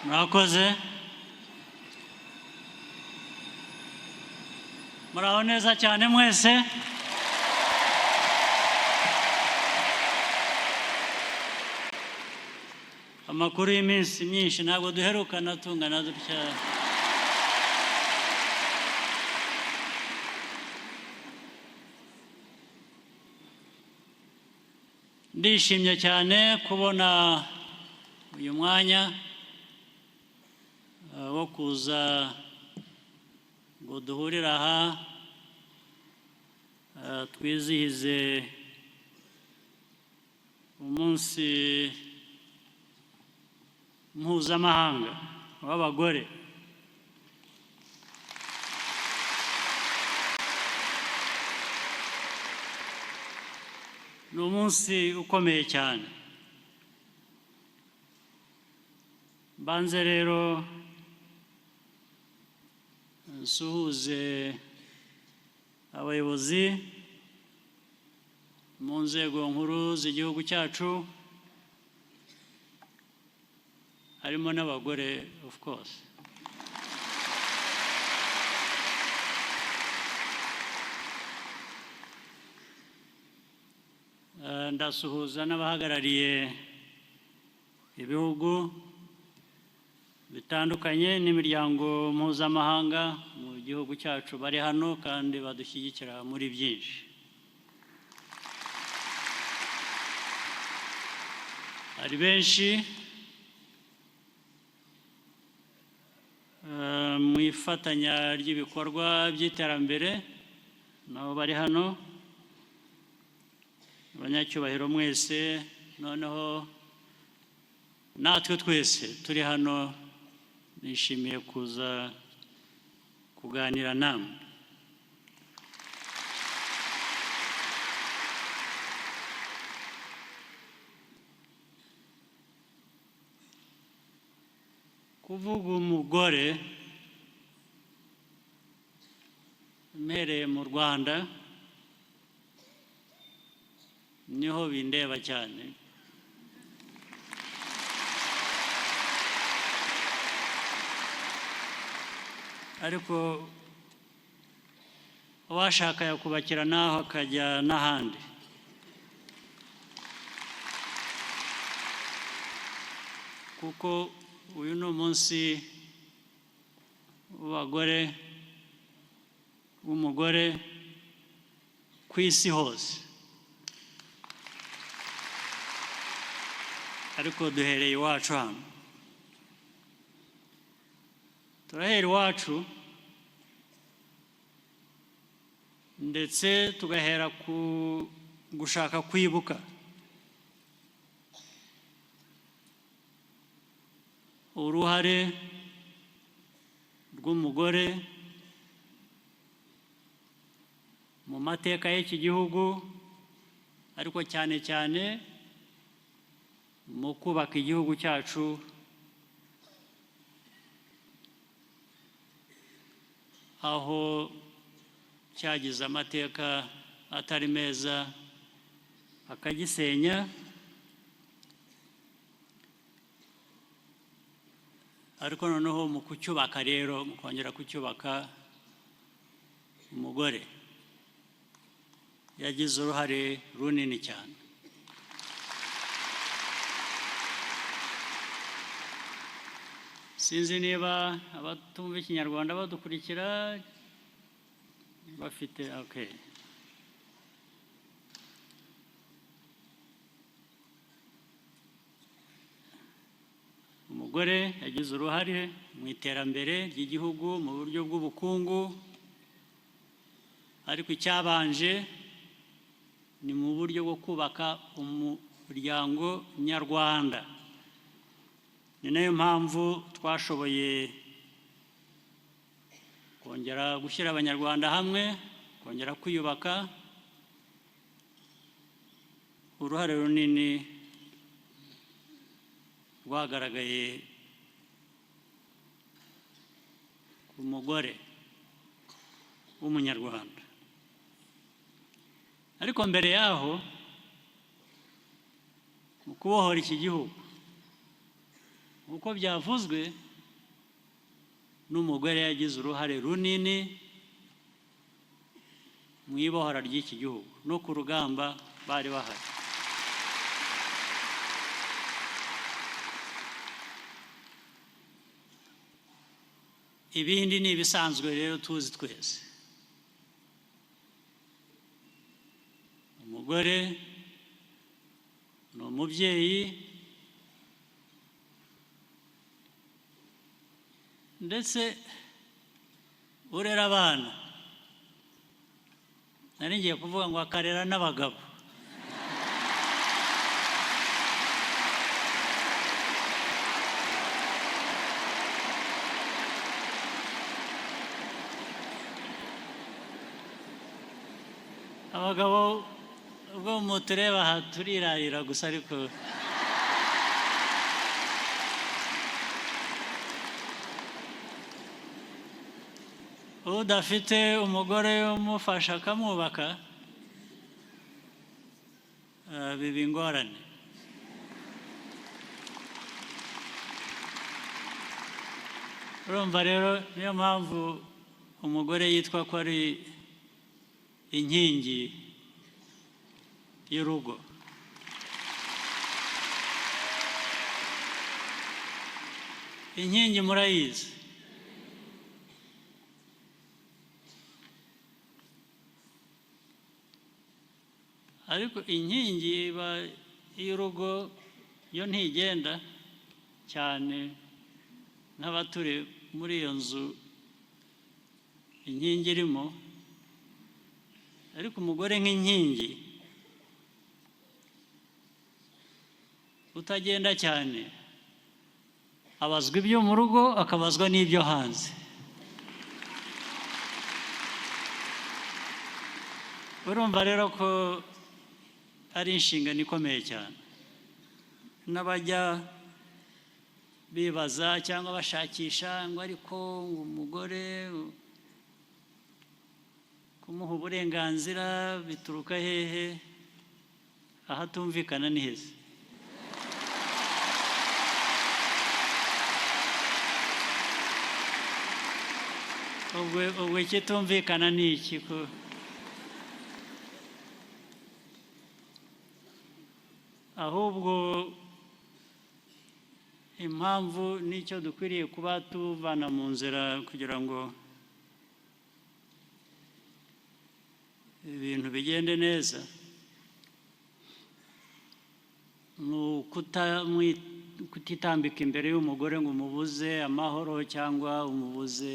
murakoze muraho neza cyane mwese amakuru y'iminsi myinshi ntabwo duherukana tungana dutya ndishimye cyane kubona uyu mwanya wo kuza ngo duhurire aha twizihize umunsi mpuzamahanga w'abagore ni umunsi ukomeye cyane banze rero nsuhuze abayobozi mu nzego nkuru z'igihugu cyacu harimo n'abagore of course ndasuhuza n'abahagarariye ibihugu bitandukanye n'imiryango mpuzamahanga mu gihugu cyacu bari hano kandi badushyigikira muri byinshi hari benshi mu ifatanya ry'ibikorwa by'iterambere nabo bari hano abanyacyubahiro mwese noneho natwe twese turi hano nishimiye kuza kuganira namwe kuvuga umugore mpereye mu Rwanda niho bindeba cyane ariko uwashaka yakubakira naho akajya n'ahandi kuko uyu ni umunsi w'abagore w'umugore ku isi hose ariko duhereye iwacu hano turahera iwacu ndetse tugahera ku gushaka kwibuka uruhare rw'umugore mu mateka y'iki gihugu ariko cyane cyane mu kubaka igihugu cyacu aho cyagize amateka atari meza akagisenya ariko noneho mu kucyubaka rero mu kongera kucyubaka umugore yagize uruhare runini cyane sinzi niba abatumva ikinyarwanda badukurikira bafite okay umugore yagize uruhare mu iterambere ry'igihugu mu buryo bw'ubukungu ariko icyabanje ni mu buryo bwo kubaka umuryango nyarwanda ni nayo mpamvu twashoboye kongera gushyira abanyarwanda hamwe kongera kwiyubaka uruhare runini rwagaragaye ku mugore w'umunyarwanda ariko mbere yaho mu kubohora iki gihugu uko byavuzwe n'umugore yagize uruhare runini mu ibohora ry'iki gihugu no ku rugamba bari bahari. Ibindi ni ibisanzwe rero tuzi twese. Umugore ni umubyeyi ndetse urera abana. Nari ngiye kuvuga ngo akarera n'abagabo. Abagabo ubwo mutureba aha turirarira gusa, ariko udafite umugore umufasha akamwubaka biba ingorane. Urumva rero niyo mpamvu umugore yitwa ko ari inkingi y'urugo. Inkingi murayizi. Ariko inkingi y'urugo yo ntigenda cyane n'abaturi muri iyo nzu inkingi irimo, ariko umugore nk'inkingi utagenda cyane abazwa ibyo mu rugo akabazwa n'ibyo hanze. Urumva rero ko ari inshingano ikomeye cyane. N'abajya bibaza cyangwa bashakisha ngo ariko umugore kumuha uburenganzira bituruka hehe, ahatumvikana ni heza. Ubwo ikitumvikana ni iki? Ahubwo impamvu n'icyo dukwiriye kuba tuvana mu nzira kugira ngo ibintu bigende neza ni kutitambika imbere y'umugore ngo umubuze amahoro cyangwa umubuze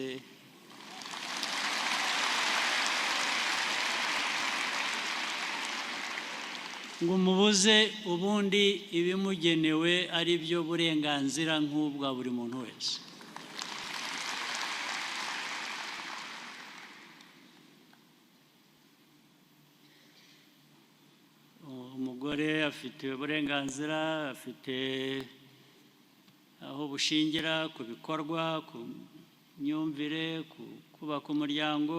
ubundi ibimugenewe ari byo burenganzira nk'ubwa buri muntu wese. Umugore afite uburenganzira, afite aho bushingira ku bikorwa, ku myumvire, kubaka umuryango.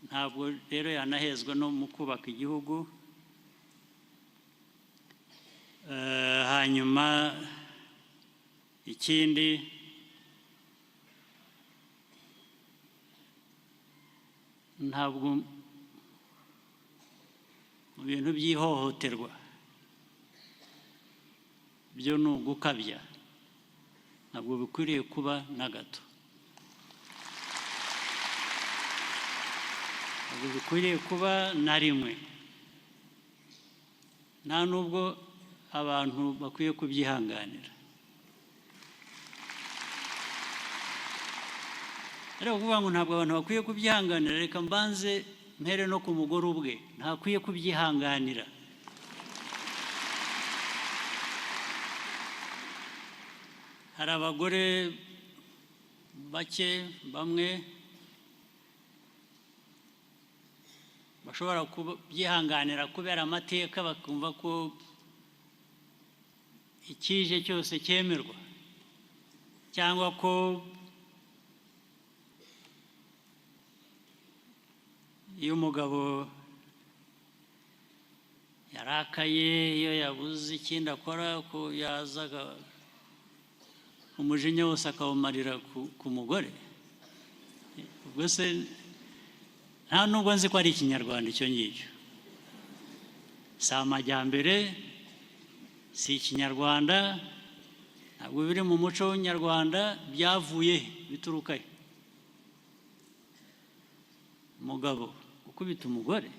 Ntabwo rero yanahezwa no mu kubaka igihugu. Hanyuma ikindi, ntabwo mu bintu by'ihohoterwa byo ni ugukabya, ntabwo bikwiriye kuba na gato. Ntabwo bikwiriye kuba na rimwe, nta nubwo abantu bakwiye kubyihanganira. Ariko kuvuga ngo ntabwo abantu bakwiye kubyihanganira, reka mbanze mpere no ku mugore ubwe ntakwiye kubyihanganira. Hari abagore bake bamwe bashobora kubyihanganira kubera amateka, bakumva ko ikije cyose cyemerwa, cyangwa ko iyo umugabo yarakaye, iyo yabuze ikindi akora, ko yazaga umujinya wose akawumarira ku mugore. Ubwo se nta nubwo nzi ko ari ikinyarwanda icyo ngicyo, si amajyambere, si ikinyarwanda, ntabwo biri mu muco w'Inyarwanda. Byavuye bituruka he? Umugabo ukubita umugore?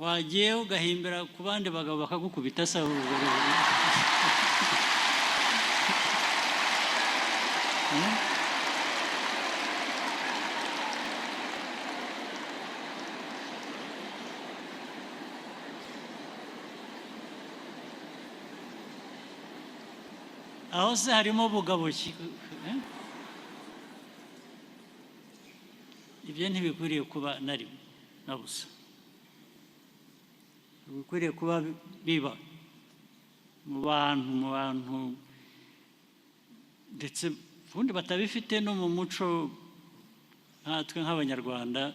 Wagiye ugahimbira ku bandi bagabo bakagukubita se? Aho se harimo ubugabo ki? Ibyo ntibikwiriye kuba na rimwe na busa. Bikwiriye kuba biba mu bantu ndetse ubundi batabifite no mu muco nkatwe nk'Abanyarwanda.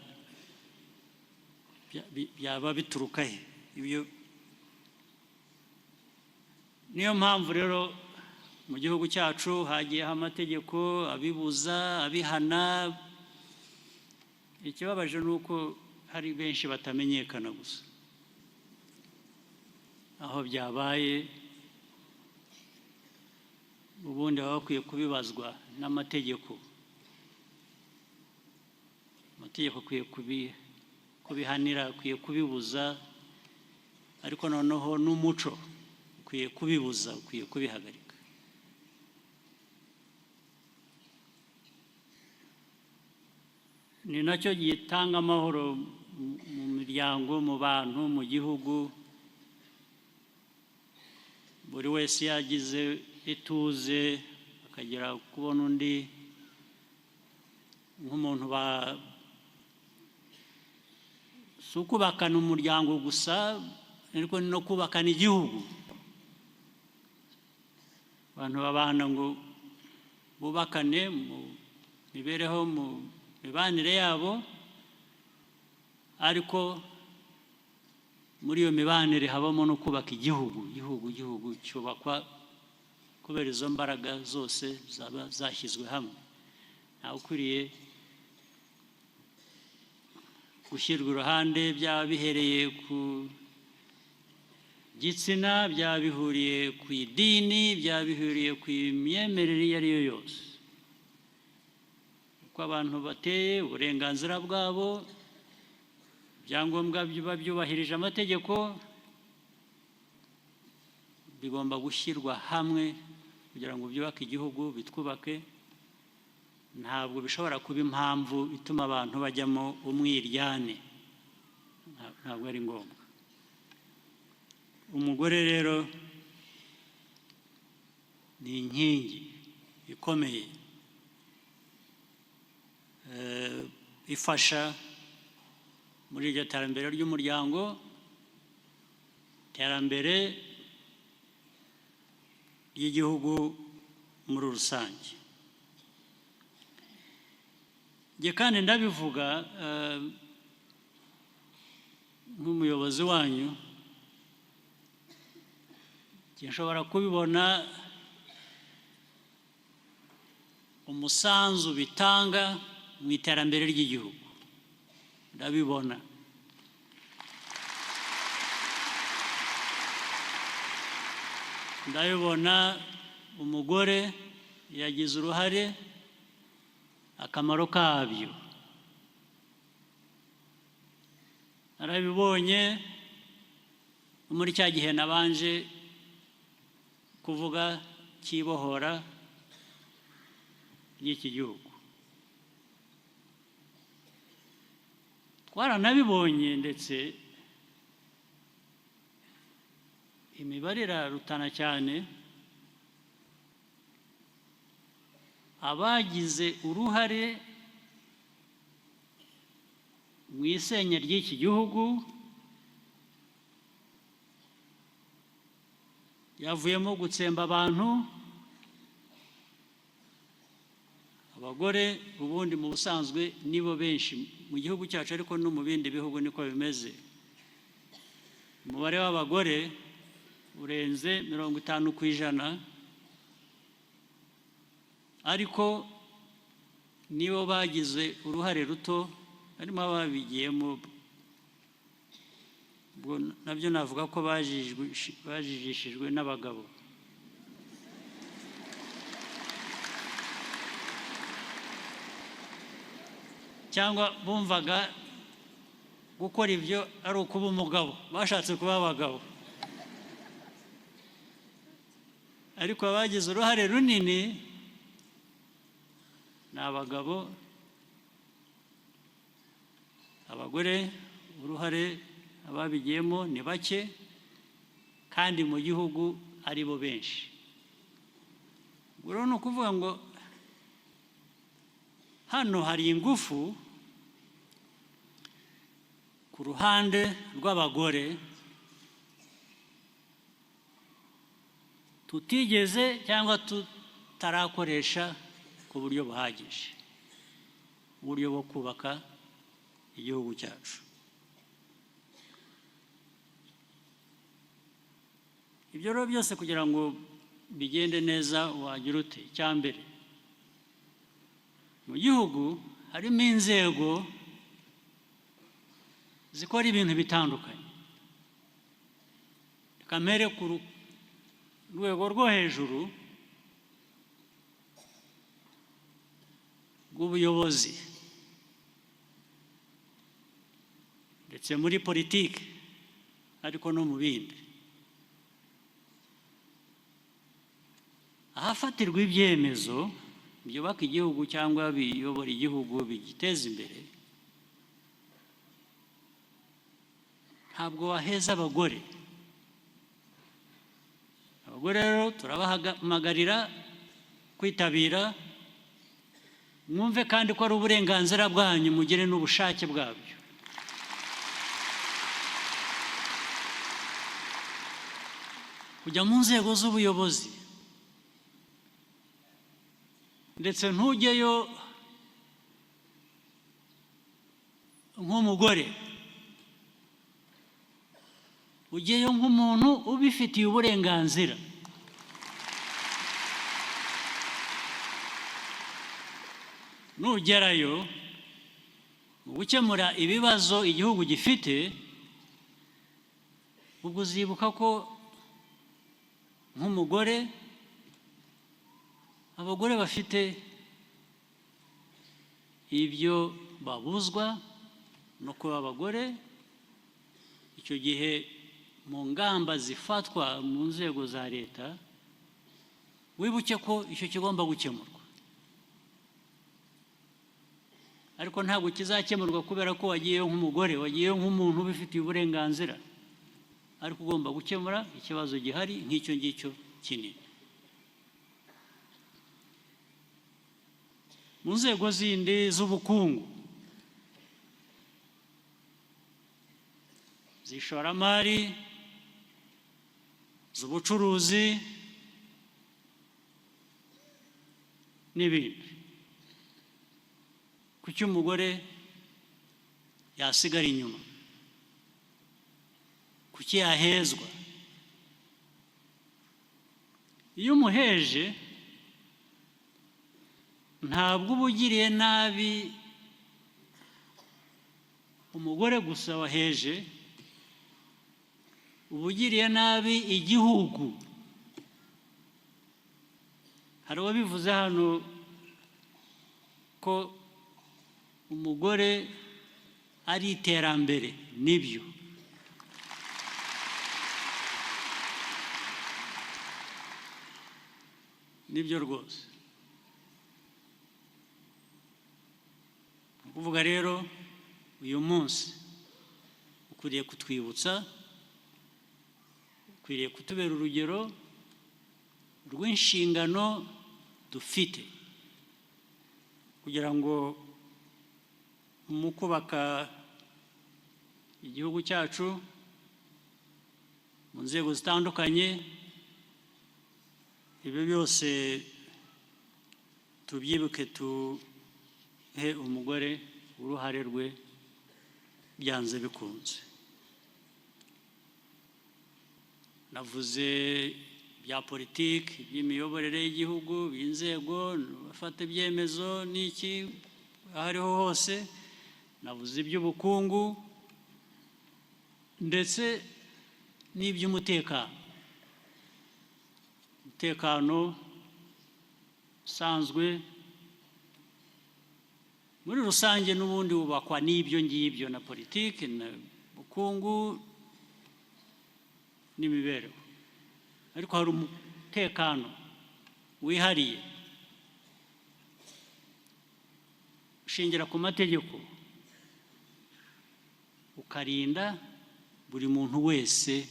Byaba bituruka he? Niyo mpamvu rero mu gihugu cyacu hagiyeho amategeko abibuza, abihana. Ikibabaje ni uko hari benshi batamenyekana gusa. Aho byabaye ubundi baba bakwiye kubibazwa n'amategeko. Amategeko akwiye kubihanira, akwiye kubibuza, ariko noneho n'umuco ukwiye kubibuza, ukwiye kubihagarika. Ni nacyo gitanga amahoro mu miryango, mu bantu, mu gihugu. Buri wese yagize ituze, akagera kubona undi nk'umuntu si ukubakana umuryango gusa, ariko no kubakana igihugu. Abantu babana ngo bubakane mu mibereho, mu mibanire yabo, ariko muri iyo mibanire habamo no kubaka igihugu. Igihugu cyubakwa kubera izo mbaraga zose zaba zashyizwe hamwe. Ntawe ukwiriye gushyirwa iruhande, byaba bihereye ku gitsina, byaba bihuriye ku idini, byaba bihuriye ku myemerere iyo ari yo yose. Uko abantu bateye, uburenganzira bwabo, ibyangombwa biba byubahirije amategeko, bigomba gushyirwa hamwe kugira ngo byubake igihugu, bitwubake. Ntabwo bishobora kuba impamvu ituma abantu bajyamo umwiryane. Ntabwo ari ngombwa. Umugore rero ni inkingi ikomeye ifasha muri iryo terambere ry'umuryango, iterambere ry'igihugu muri rusange. Njye kandi ndabivuga nk'umuyobozi wanyu, nshobora kubibona umusanzu bitanga mu iterambere ry'igihugu. Ndabibona. Ndabibona umugore yagize uruhare, akamaro kabyo narabibonye muri cya gihe nabanje kuvuga cy'ibohora ry'iki gihugu. Twaranabibonye ndetse imibare irarutana cyane. Abagize uruhare mu isenya ry'iki gihugu yavuyemo gutsemba abantu. Abagore ubundi mu busanzwe nibo benshi mu gihugu cyacu, ariko no mu bindi bihugu niko bimeze. Umubare w'abagore urenze 50%, ariko nibo bagize uruhare ruto, harimo ababigiyemo, nabyo navuga ko bajijishijwe n'abagabo. Cyangwa bumvaga gukora ibyo ari ukuba umugabo, bashatse kuba abagabo. Ariko abagize uruhare runini ni abagabo, abagore uruhare ababigiyemo ni bake, kandi mu gihugu ari bo benshi. Ubwo ni ukuvuga ngo hano hari ingufu ku ruhande rw'abagore tutigeze cyangwa tutarakoresha ku buryo buhagije, uburyo bwo kubaka igihugu cyacu. Ibyo rero byose kugira ngo bigende neza wagira ute? Icya mbere, mu gihugu harimo inzego zikora ibintu bitandukanye. Kamere ku rwego rwo hejuru rw'ubuyobozi ndetse muri politiki, ariko no mu bindi, ahafatirwa ibyemezo byubaka igihugu cyangwa biyobora igihugu bigiteza imbere, ntabwo waheza abagore. Abagore rero turabahamagarira kwitabira, mwumve kandi ko ari uburenganzira bwanyu, mugire n'ubushake bwabyo. Kujya mu nzego z'ubuyobozi, ndetse ntujyeyo nk'umugore, ujyeyo nk'umuntu ubifitiye uburenganzira. Nugerayo mu gukemura ibibazo igihugu gifite, ubwo uzibuka ko nk'umugore, abagore bafite ibyo babuzwa no kuba abagore. Icyo gihe mu ngamba zifatwa mu nzego za leta, wibuke ko icyo kigomba gukemurwa. Ariko ntabwo kizakemurwa kubera ko wagiyeyo nk'umugore, wagiyeyo nk'umuntu ubifitiye uburenganzira, ariko ugomba gukemura ikibazo gihari nk'icyo ngicyo kinini. Mu nzego zindi z'ubukungu, z'ishoramari, z'ubucuruzi n'ibindi, kuki umugore yasigara inyuma? Kuki yahezwa? Iyo umuheje, ntabwo uba ugiriye nabi umugore gusa waheje, uba ugiriye nabi igihugu. Hari uwabivuze hano ko umugore ari iterambere. Nibyo, nibyo rwose. Kuvuga rero, uyu munsi ukwiriye kutwibutsa, ukwiriye kutubera urugero rw'inshingano dufite, kugira ngo mu kubaka igihugu cyacu mu nzego zitandukanye, ibi byose tubyibuke, tuhe umugore uruhare rwe byanze bikunze. navuze bya politiki, by'imiyoborere y'igihugu, inzego, bafata ibyemezo n'iki aho ariho hose, navuze iby'ubukungu ndetse n'iby'umutekano. Umutekano usanzwe muri rusange n'ubundi wubakwa n'ibyo ngibyo, na politiki na bukungu n'imibereho, ariko hari umutekano wihariye ushingira ku mategeko ukarinda buri muntu wese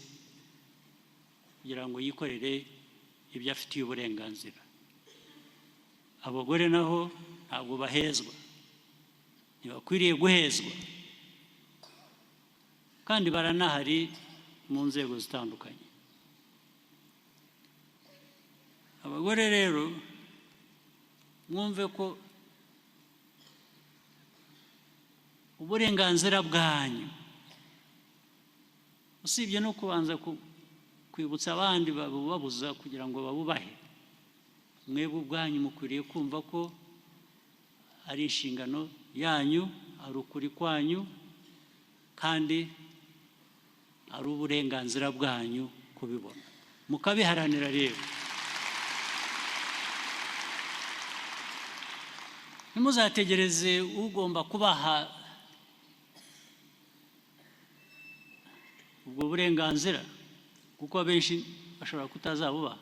kugira ngo yikorere ibyo afitiye uburenganzira. Abagore naho ntabwo bahezwa, ntibakwiriye guhezwa, kandi baranahari mu nzego zitandukanye. Abagore rero mwumve ko uburenganzira bwanyu, usibye no kubanza kwibutsa abandi babubabuza kugira ngo babubahe, mwebwe ubwanyu mukwiriye kumva ko ari inshingano yanyu, ari ukuri kwanyu, kandi ari uburenganzira bwanyu kubibona, mukabiharanira. Rero ntimuzategereze ugomba kubaha ubwo burenganzira, kuko abenshi bashobora kutazabubaha.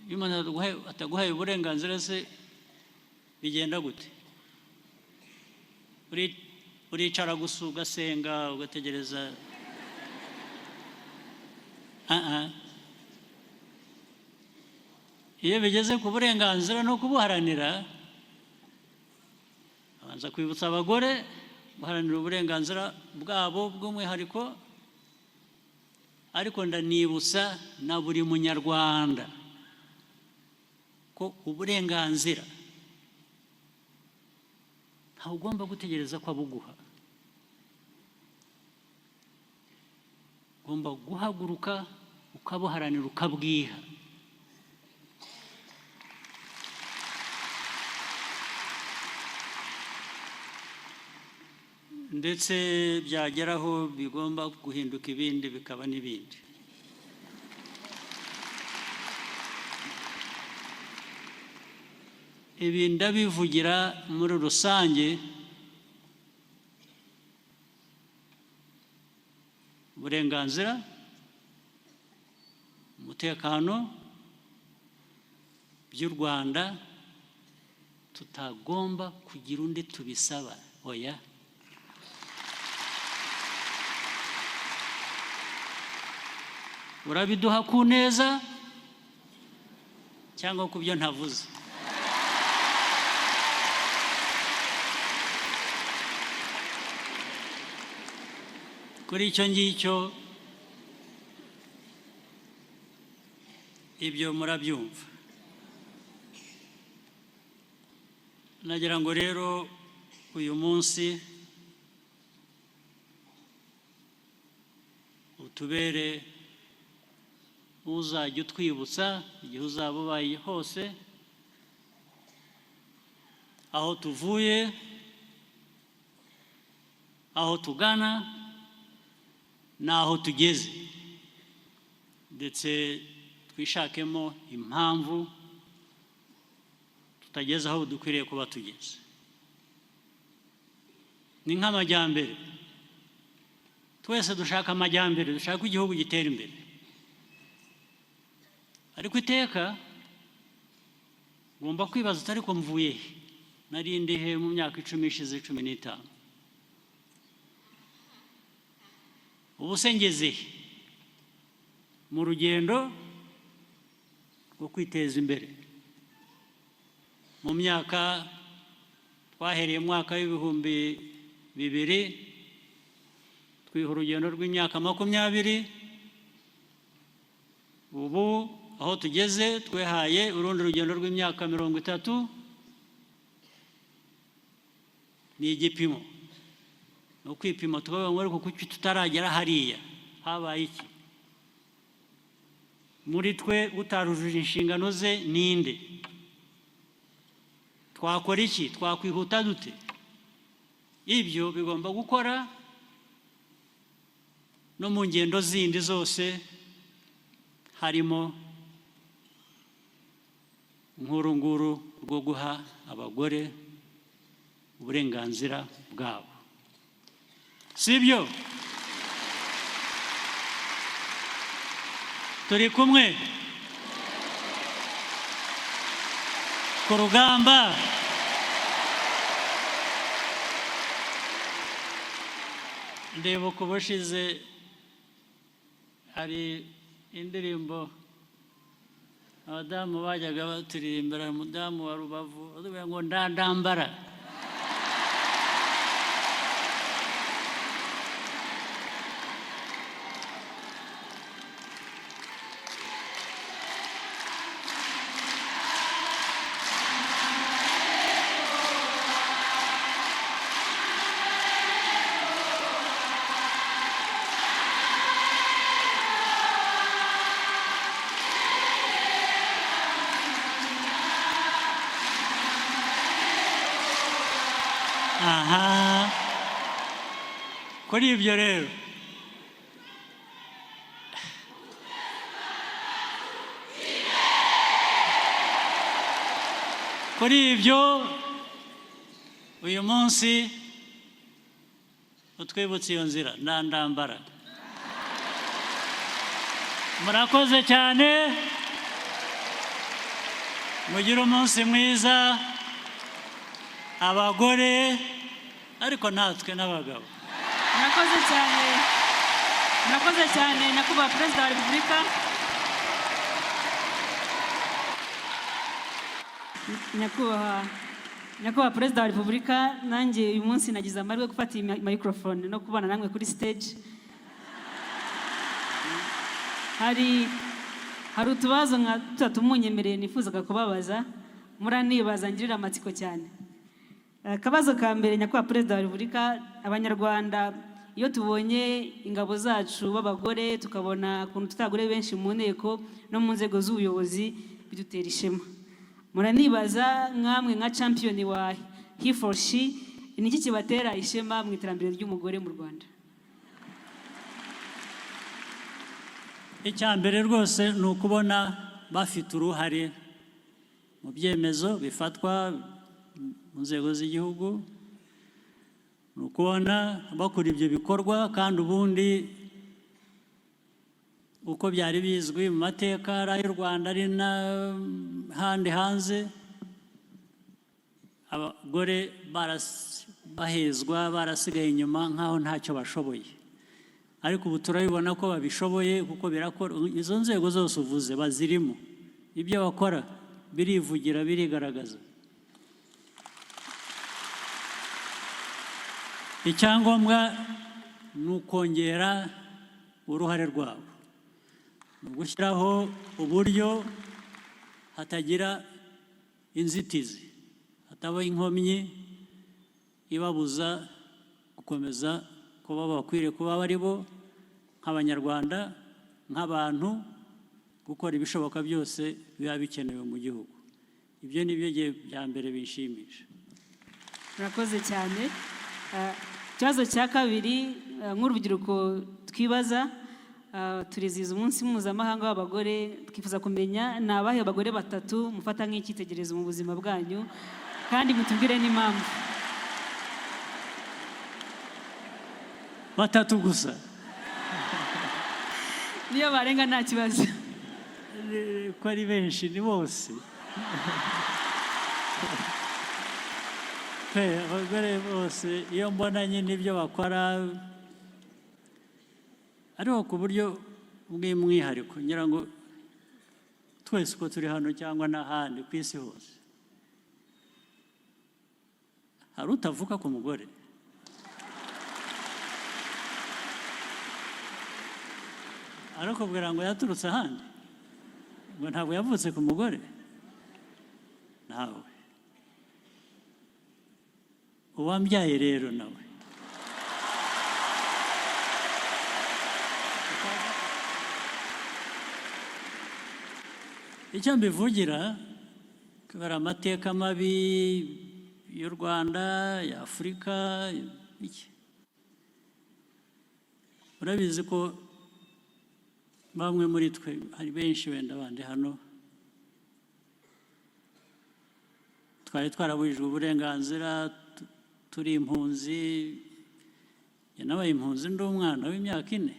Iyo umuntu ataguhaye uburenganzira se bigenda gute? Uricara gusa ugasenga ugategereza? Iyo bigeze ku burenganzira no kubuharanira, abanza kwibutsa abagore guharanira uburenganzira bwabo bw'umwihariko, ariko ndanibutsa na buri munyarwanda ko uburenganzira ntawe ugomba gutegereza ko abuguha. Ugomba guhaguruka ukabuharanira, ukabwiha. Ndetse byageraho bigomba guhinduka ibindi bikaba n'ibindi. Ibi ndabivugira muri rusange. Uburenganzira, umutekano by'u Rwanda tutagomba kugira undi tubisaba. Oya, urabiduha ku neza cyangwa ku byo ntavuze. Kuri icyo ngicyo ibyo murabyumva. Nagira ngo rero uyu munsi utubere uzajya utwibutsa igihe uzaba ubaye hose aho tuvuye, aho tugana n'aho tugeze, ndetse twishakemo impamvu tutageze aho dukwiriye kuba tugeze. Ni nk'amajyambere, twese dushaka amajyambere, dushaka igihugu gitera imbere, ariko iteka ngomba kwibaza utari ko mvuye he, nari ndi he mu myaka 10 ishize, 15? Ubu se ngeze he mu rugendo rwo kwiteza imbere? Mu myaka twahereye mu mwaka w'ibihumbi 2000 twiha urugendo rw'imyaka 20, ubu aho tugeze twehaye urundi rugendo rw'imyaka 30. Ni igipimo, no kwipima tukavuga ngo ariko kuki tutaragera hariya habaye iki? Muri twe utarujuje inshingano ze ninde? Twakora iki? Twakwihuta dute? Ibyo bigomba gukora no mu ngendo zindi zose, harimo nk'urunguru rwo guha abagore uburenganzira bwabo. Sibyo? Turi kumwe ku rugamba. Ndeba ku bushize hari indirimbo abadamu bajyaga baturirimbira, umudamu wa Rubavu avuga ngo ndandambara. Aha, kuri ibyo rero uyu munsi utwibutse iyo nzira ndandambara. Murakoze cyane, mugire umunsi mwiza abagore ariko natwe n'abagabo. Murakoze cyane nyakubahwa Perezida wa Repubulika. Nyakubahwa Perezida wa Repubulika, nanjye uyu munsi nagize amahirwe yo gufata iyi microphone no kubana namwe kuri stage. Hari utubazo nka tutatu munyemereye nifuzaga kubabaza, muranibaza ngirira amatsiko cyane. Akabazo ka mbere, nyakubahwa Perezida wa Repubulika, Abanyarwanda iyo tubonye ingabo zacu b'abagore tukabona ukuntu tutagore benshi mu nteko no mu nzego z'ubuyobozi bidutera ishema. Muranibaza nkamwe nka champion wa he for she, ni iki kibatera ishema mu iterambere ry'umugore mu Rwanda? Icya mbere rwose ni ukubona bafite uruhare mu byemezo bifatwa mu nzego z'igihugu, ni ukubona bakora ibyo bikorwa, kandi ubundi uko byari bizwi mu mateka ari ay'u Rwanda ari n'ahandi hanze, abagore bahezwa, barasigaye inyuma nk'aho ntacyo bashoboye. Ariko ubu turabibona ko babishoboye kuko birakora. Izo nzego zose uvuze bazirimo, ibyo bakora birivugira, birigaragaza. Icyangombwa ni ukongera uruhare rwabo, ni ugushyiraho uburyo hatagira inzitizi, hataba inkomyi ibabuza gukomeza kuba bakwiriye kuba bari bo nk'Abanyarwanda, nk'abantu, gukora ibishoboka byose biba bikenewe mu gihugu. Ibyo ni byo bya mbere bishimisha. Murakoze cyane. Ikibazo cya kabiri, nk'urubyiruko twibaza, turizihiza umunsi mpuzamahanga w'abagore, twifuza kumenya ni abahe bagore batatu mufata nk'icyitegererezo mu buzima bwanyu, kandi mutubwire n'impamvu. Batatu gusa? Niyo barenga nta kibazo. Ko ari benshi, ni bose. Abagore bose iyo mbona nyine ibyo bakora, ariko ku buryo bw'umwihariko, ngira ngo twese uko turi hano cyangwa n'ahandi ku isi hose, hari utavuka ku mugore. Ariko kugira ngo yaturutse ahandi, ngo ntabwo yavutse ku mugore, ntawe. Uwambyaye rero nawe icyo mbivugira kubera amateka mabi y'u Rwanda, ya Afurika, iki. Urabizi ko bamwe muri twe, hari benshi wenda abandi hano, twari twarabujijwe uburenganzira, turi impunzi. Nabaye impunzi ndi umwana w'imyaka 4.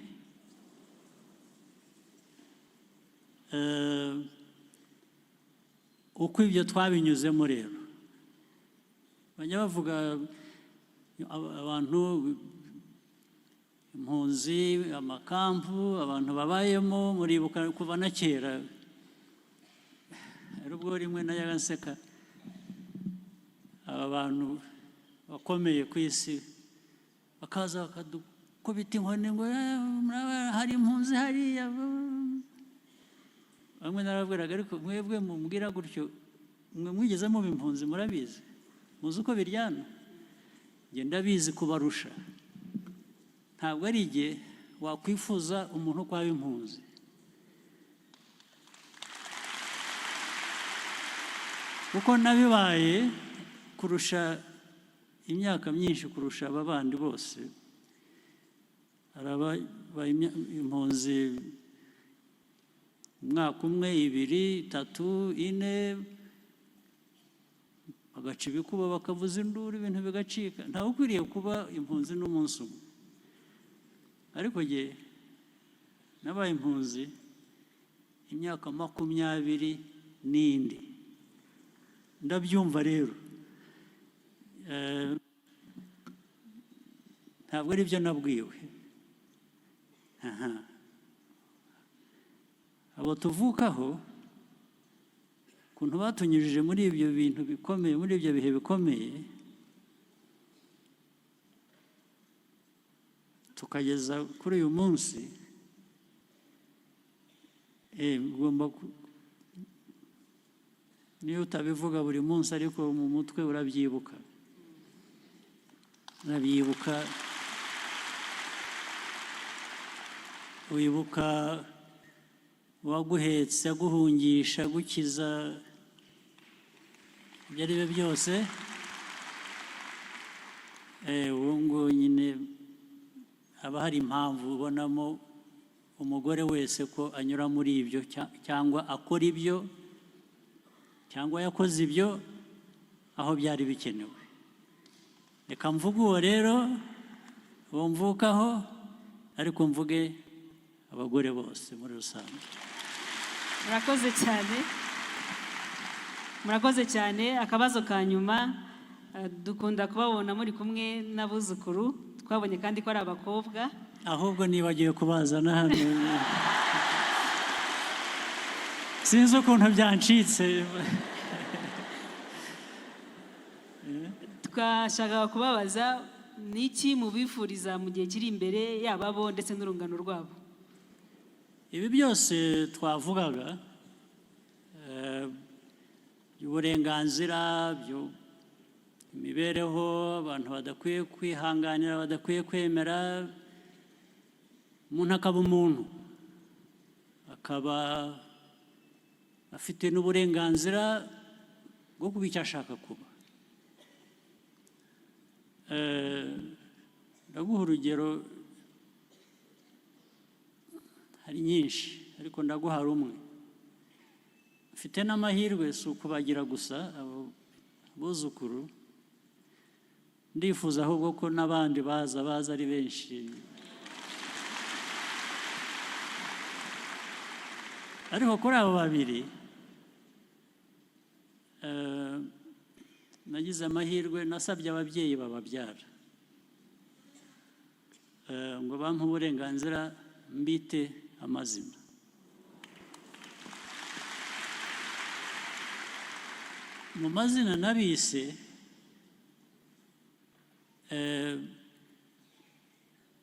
Uko ibyo twabinyuzemo rero, bajya bavuga abantu, impunzi, amakampu, abantu babayemo, muribuka kuva na kera. Ari ubwo rimwe najyaga nseka aba bantu bakomeye ku isi bakaza bakadukubita inkoni ngo hari impunzi hariya. Bamwe narababwiraga, ariko mwebwe mumbwira gutyo, mwe mwigeze muba impunzi, murabizi, muzi uko biryana. Njye ndabizi kubarusha. Ntabwo ari igihe wakwifuza umuntu ko aba impunzi. Kuko nabibaye kurusha imyaka myinshi kurusha aba bandi bose. Araba impunzi umwaka 1, 2, 3, 4, bagaca ibikuba, bakavuza induru, ibintu bigacika. Ntawe ukwiriye kuba impunzi n'umunsi umwe. Ariko jye nabaye impunzi imyaka 20 n'indi. Ndabyumva rero. Ntabwo ari byo nabwiwe. Abo tuvukaho, ukuntu batunyujije muri ibyo bintu bikomeye, muri ibyo bihe bikomeye, tukageza kuri uyu munsi, ugomba niyo utabivuga buri munsi, ariko mu mutwe urabyibuka. Urabyibuka, wibuka uwaguhetse, aguhungisha, agukiza, ibyo ari byo byose. Uwo ngo nyine haba hari impamvu ubonamo umugore wese ko anyura muri ibyo, cyangwa akora ibyo, cyangwa yakoze ibyo aho byari bikenewe. Reka mvuge uwo rero, uwo mvukaho, ariko mvuge abagore bose muri rusange. Murakoze cyane. Murakoze cyane. Akabazo ka nyuma, dukunda kubabona muri kumwe n'abuzukuru. Twabonye kandi ko ari abakobwa. Ahubwo nibagiwe kubazana hano. Sinzi ukuntu byancitse. Twashakaga kubabaza niki mubifuriza mu gihe kiri imbere, yaba bo ndetse n'urungano rwabo. Ibi byose twavugaga, uburenganzira, imibereho, abantu badakwiye kwihanganira, badakwiye kwemera, umuntu akaba umuntu, akaba afite n'uburenganzira bwo kuba icyo ashaka kuba. Ndaguha urugero, hari nyinshi, ariko ndaguha rumwe. Mfite n'amahirwe, si ukubagira gusa abuzukuru, ndifuza ahubwo ko n'abandi baza ari benshi. Ariko kuri abo babiri, nagize amahirwe, nasabye ababyeyi bababyara ngo bampe uburenganzira mbite amazina. Mu mazina nabise,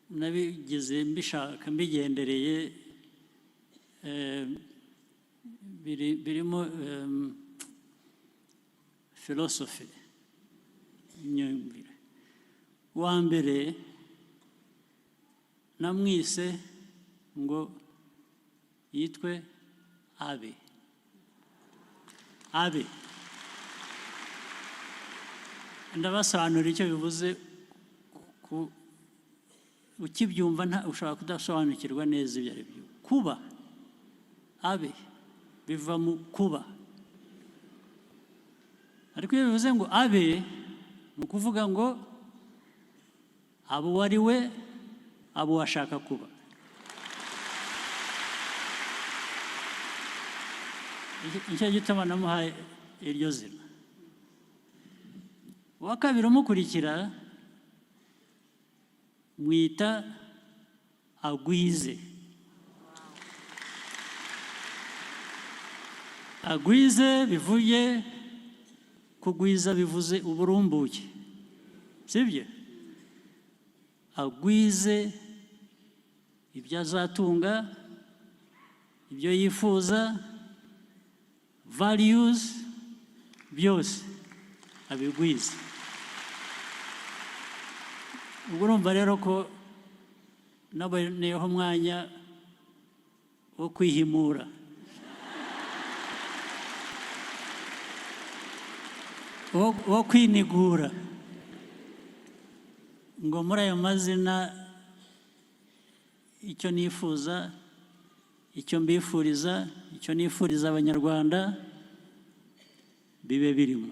nabigeze mbishaka, mbigendereye, birimo philosophy, imyumvire. Wa mbere namwise ngo yitwe Abe. abe ndabasobanurira icyo bivuze ukibyumva ushobora kudasobanukirwa neza ibyo ari byo. Kuba abe biva mu kuba, ariko iyo bivuze ngo abe ni ukuvuga ngo abo uwo ari we, abo washaka kuba. Nicyo gituma namuhaye iryo zina. Uwa kabiri umukurikira mwita agwize. Agwize bivuye kugwiza, bivuze uburumbuke, sibyo? Agwize ibyo azatunga, ibyo yifuza, values byose abigwize. Ubwo urumva rero ko naboneyeho umwanya wo kwihimura, wo kwinigura, ngo muri ayo mazina icyo nifuza, icyo mbifuriza, icyo nifuriza Abanyarwanda bibe birimo.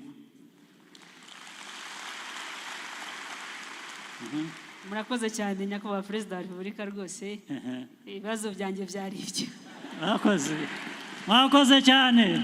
Murakoze cyane nyakubahwa Perezida wa Repubulika, rwose ibibazo byanjye byari ibyo. Mwakoze cyane.